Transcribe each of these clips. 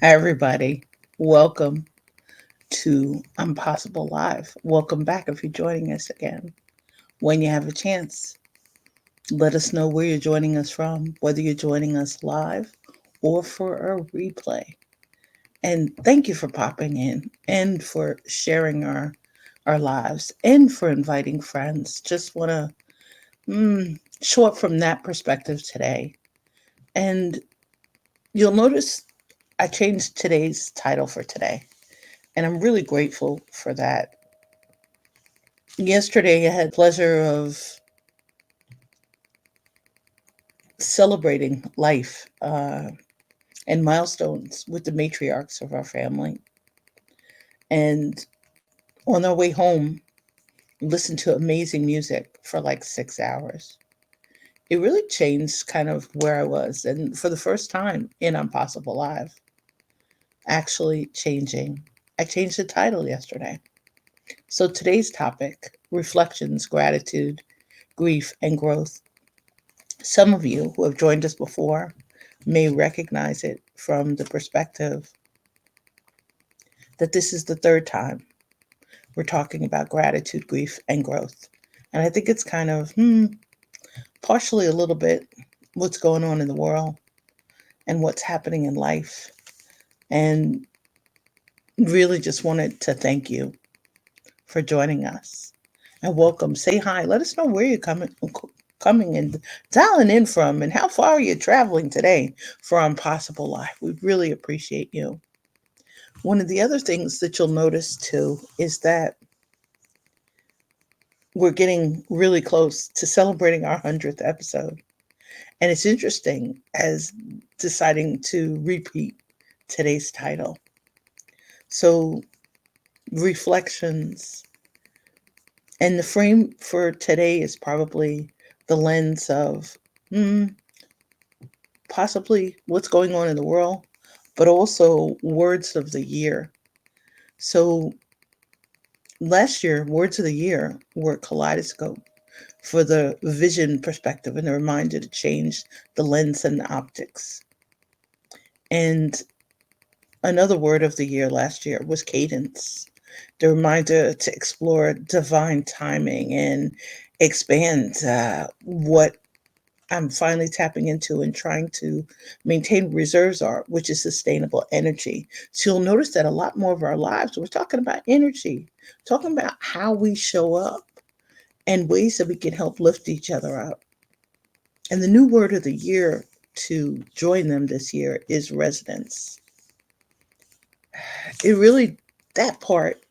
Hi, everybody. Welcome to Impossible Live. Welcome back if you're joining us again. When you have a chance, let us know where you're joining us from, whether you're joining us live or for a replay. And thank you for popping in and for sharing our lives and for inviting friends. Just want to show up from that perspective today. And you'll notice I changed today's title for today. And I'm really grateful for that. Yesterday, I had the pleasure of celebrating life and milestones with the matriarchs of our family. And on our way home, listened to amazing music for like 6 hours. It really changed kind of where I was. And for the first time in Impossible Live, actually changing. I changed the title yesterday. So today's topic, reflections, gratitude, grief, and growth. Some of you who have joined us before may recognize it from the perspective that this is the third time we're talking about gratitude, grief, and growth. And I think it's kind of partially a little bit what's going on in the world and what's happening in life. And really just wanted to thank you for joining us. And welcome. Say hi. Let us know where you're coming and dialing in from and how far you're traveling today for Impossible Life. We really appreciate you. One of the other things that you'll notice too is that we're getting really close to celebrating our 100th episode. And it's interesting as deciding to repeat today's title. So, reflections. And the frame for today is probably the lens of hmm, possibly what's going on in the world, but also words of the year. So, last year, words of the year were kaleidoscope for the vision perspective and a reminder to change the lens and the optics. And another word of the year last year was cadence, the reminder to explore divine timing and expand what I'm finally tapping into and trying to maintain reserves are, which is sustainable energy. So you'll notice that a lot more of our lives, we're talking about energy, talking about how we show up and ways that we can help lift each other up. And the new word of the year to join them this year is resonance. It really, that part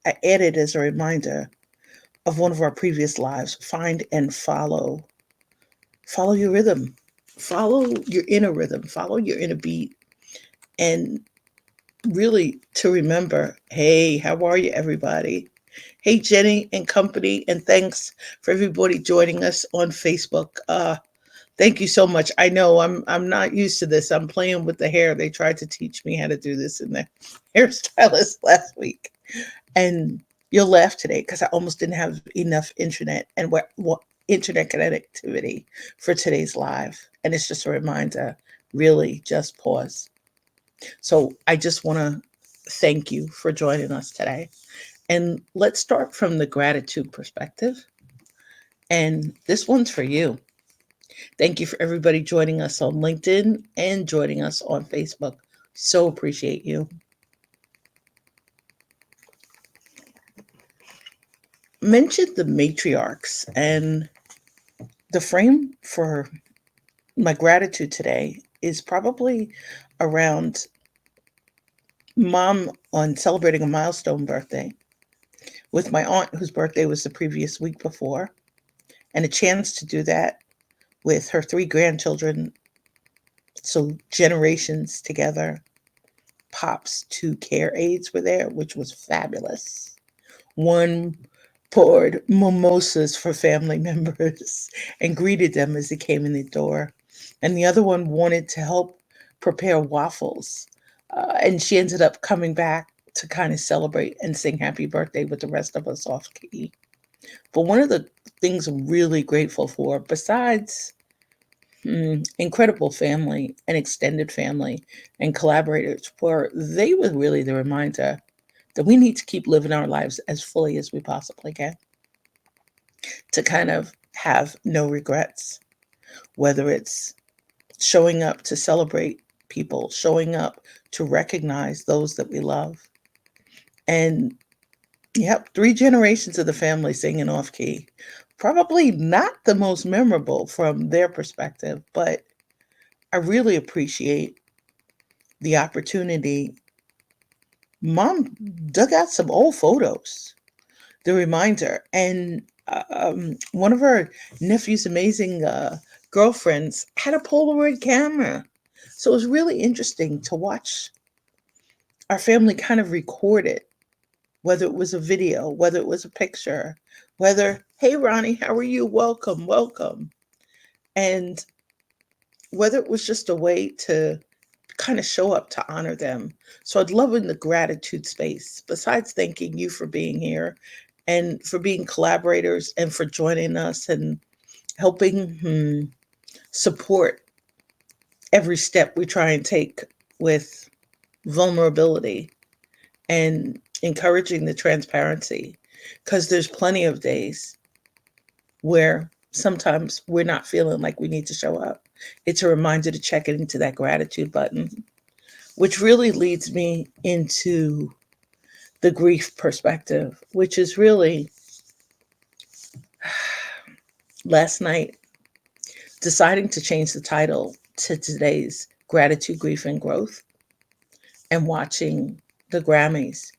I added as a reminder of one of our previous lives, find and follow. Follow your rhythm. Follow your inner rhythm. Follow your inner beat. And really to remember, hey, how are you, everybody? Hey, Jenny and company. And thanks for everybody joining us on Facebook. Thank you so much. I know I'm not used to this. I'm playing with the hair. They tried to teach me how to do this in the hairstylist last week. And you'll laugh today because I almost didn't have enough internet and what internet connectivity for today's live. And it's just a reminder, really just pause. So I just want to thank you for joining us today. And let's start from the gratitude perspective. And this one's for you. Thank you for everybody joining us on LinkedIn and joining us on Facebook. So appreciate you. Mentioned the matriarchs, and the frame for my gratitude today is probably around mom on celebrating a milestone birthday with my aunt, whose birthday was the previous week before, and a chance to do that with her three grandchildren. So generations together. Pop's two care aides were there, which was fabulous. One poured mimosas for family members and greeted them as they came in the door. And the other one wanted to help prepare waffles. And she ended up coming back to kind of celebrate and sing happy birthday with the rest of us off key. But one of the things I'm really grateful for, besides incredible family and extended family and collaborators, where they were really the reminder that we need to keep living our lives as fully as we possibly can, to kind of have no regrets, whether it's showing up to celebrate people, showing up to recognize those that we love. And yep, three generations of the family singing off key. Probably not the most memorable from their perspective, but I really appreciate the opportunity. Mom dug out some old photos, the reminder. And one of her nephew's amazing girlfriends had a Polaroid camera. So it was really interesting to watch our family kind of record it, whether it was a video, whether it was a picture, whether, hey, Ronnie, how are you? Welcome, welcome. And whether it was just a way to kind of show up to honor them. So I'd love in the gratitude space, besides thanking you for being here and for being collaborators and for joining us and helping support every step we try and take with vulnerability and encouraging the transparency. Because there's plenty of days where sometimes we're not feeling like we need to show up. It's a reminder to check it into that gratitude button, which really leads me into the grief perspective, which is really last night deciding to change the title to today's Gratitude, Grief, and Growth, and watching the Grammys.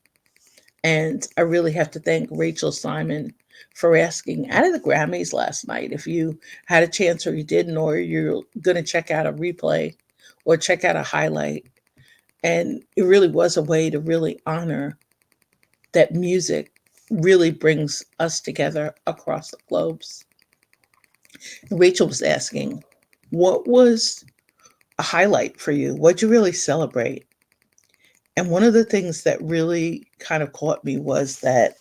And I really have to thank Rachel Simon for asking out of the Grammys last night. If you had a chance or you didn't, or you're going to check out a replay or check out a highlight. And it really was a way to really honor that music really brings us together across the globes. Rachel was asking, what was a highlight for you? What'd you really celebrate? And one of the things that really kind of caught me was that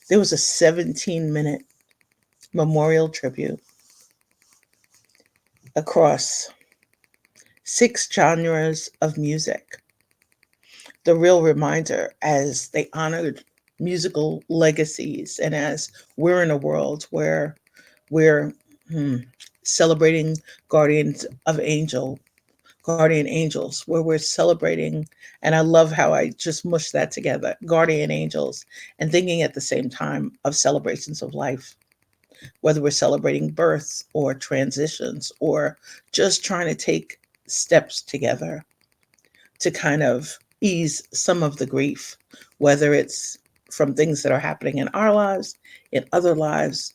there was a 17-minute memorial tribute across 6 genres of music. The real reminder as they honored musical legacies and as we're in a world where we're celebrating guardians of guardian angels, where we're celebrating, and I love how I just mushed that together, guardian angels, and thinking at the same time of celebrations of life, whether we're celebrating births or transitions or just trying to take steps together to kind of ease some of the grief, whether it's from things that are happening in our lives, in other lives,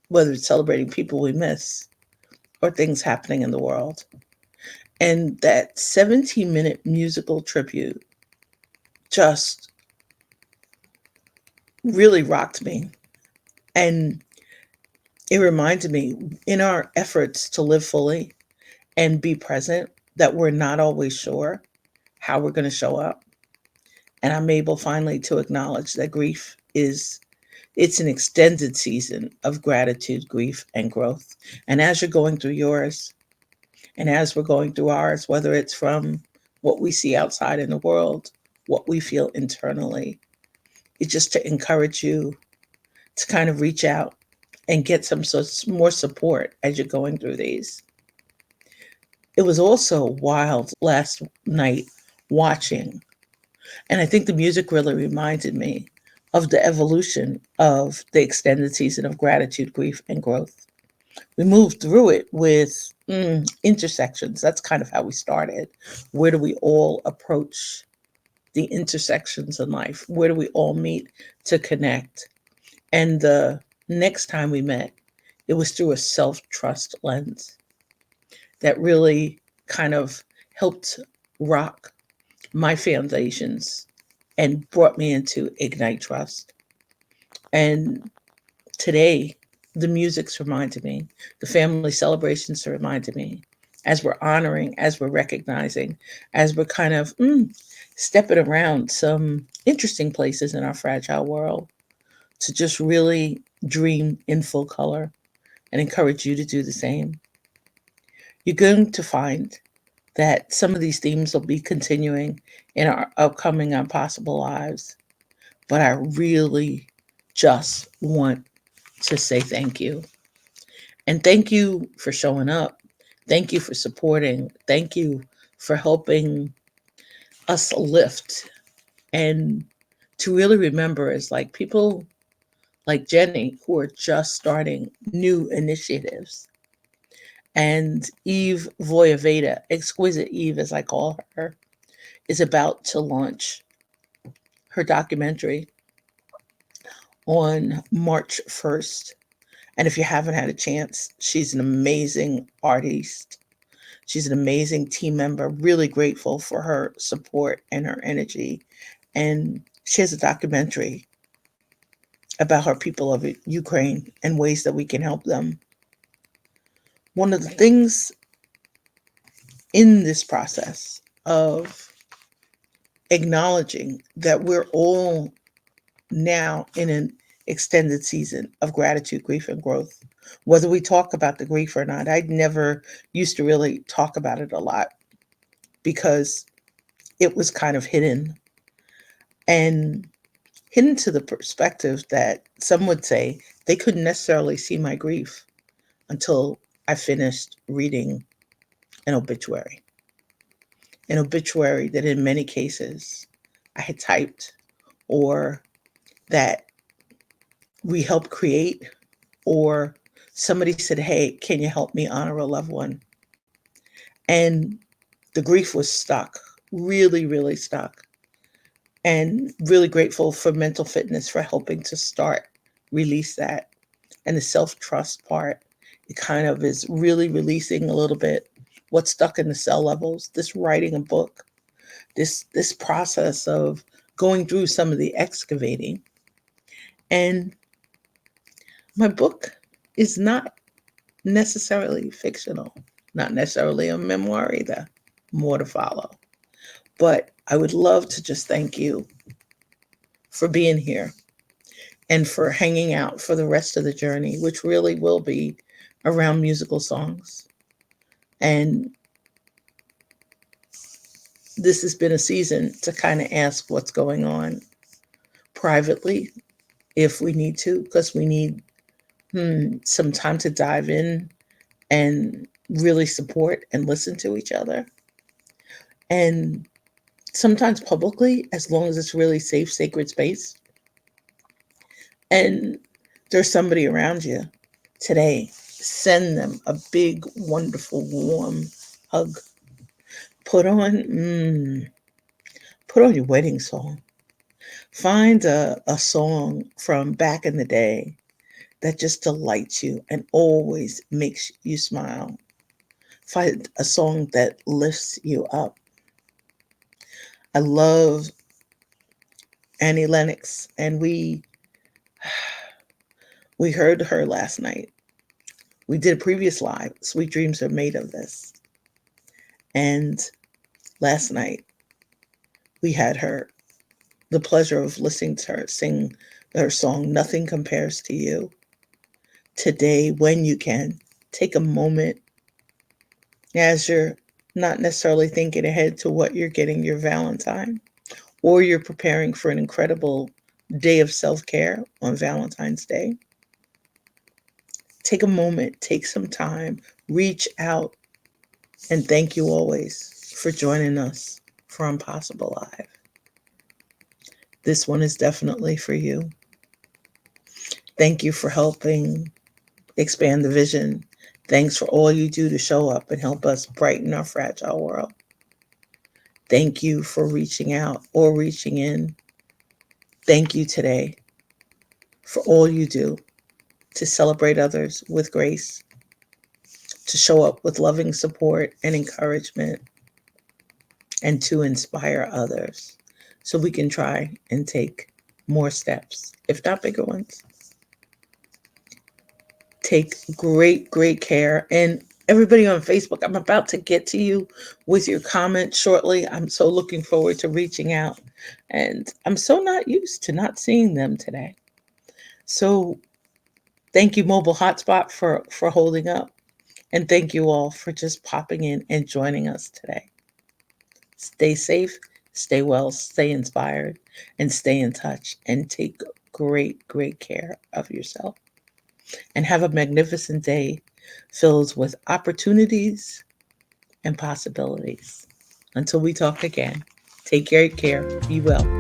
whether it's celebrating people we miss or things happening in the world. And that 17-minute musical tribute just really rocked me. And it reminded me, in our efforts to live fully and be present, that we're not always sure how we're going to show up. And I'm able finally to acknowledge that grief is, it's an extended season of gratitude, grief, and growth. And as you're going through yours, and as we're going through ours, whether it's from what we see outside in the world, what we feel internally, it's just to encourage you to kind of reach out and get some more support as you're going through these. It was also wild last night watching, and I think the music really reminded me of the evolution of the extended season of gratitude, grief, and growth. We moved through it with intersections. That's kind of how we started. Where do we all approach the intersections in life? Where do we all meet to connect? And the next time we met, it was through a self-trust lens that really kind of helped rock my foundations and brought me into Ignite Trust. And today, the music's reminded me, the family celebrations reminded me, as we're honoring, as we're recognizing, as we're kind of stepping around some interesting places in our fragile world, to just really dream in full color and encourage you to do the same. You're going to find that some of these themes will be continuing in our upcoming Impossible Lives. But I really just want to say thank you. And thank you for showing up. Thank you for supporting. Thank you for helping us lift. And to really remember is like people like Jenny who are just starting new initiatives. And Eve Voyaveda, Exquisite Eve as I call her, is about to launch her documentary on March 1st. And if you haven't had a chance, she's an amazing artist. She's an amazing team member, really grateful for her support and her energy. And she has a documentary about her people of Ukraine and ways that we can help them. One of the things in this process of acknowledging that we're all now in an extended season of gratitude, grief, and growth. Whether we talk about the grief or not, I never used to really talk about it a lot because it was kind of and hidden to the perspective that some would say they couldn't necessarily see my grief until I finished reading an obituary that in many cases I had typed or that we helped create, or somebody said, "Hey, can you help me honor a loved one?" And the grief was stuck, really, really stuck. And really grateful for mental fitness for helping to start release that. And the self trust part, it kind of is really releasing a little bit what's stuck in the cell levels. This writing a book, this process of going through some of the excavating. And my book is not necessarily fictional, not necessarily a memoir either. More to follow. But I would love to just thank you for being here and for hanging out for the rest of the journey, which really will be around musical songs. And this has been a season to kind of ask what's going on privately if we need to, because we need some time to dive in and really support and listen to each other. And sometimes publicly, as long as it's really safe, sacred space. And there's somebody around you today, send them a big, wonderful, warm hug. Put on, put on your wedding song. Find a song from back in the day that just delights you and always makes you smile. Find a song that lifts you up. I love Annie Lennox, and we heard her last night. We did a previous live, Sweet Dreams Are Made of This. And last night we had the pleasure of listening to her sing her song Nothing Compares to You. Today, when you can, take a moment as you're not necessarily thinking ahead to what you're getting your Valentine, or you're preparing for an incredible day of self-care on Valentine's Day. Take a moment, take some time, reach out, and thank you always for joining us for Impossible Live. This one is definitely for you. Thank you for helping expand the vision. Thanks for all you do to show up and help us brighten our fragile world. Thank you for reaching out or reaching in. Thank you today for all you do to celebrate others with grace, to show up with loving support and encouragement, and to inspire others so we can try and take more steps, if not bigger ones. Take great, great care. And everybody on Facebook, I'm about to get to you with your comments shortly. I'm so looking forward to reaching out. And I'm so not used to not seeing them today. So thank you, Mobile Hotspot, for holding up. And thank you all for just popping in and joining us today. Stay safe, stay well, stay inspired, and stay in touch. And take great, great care of yourself. And have a magnificent day filled with opportunities and possibilities. Until we talk again, take great care. Be well.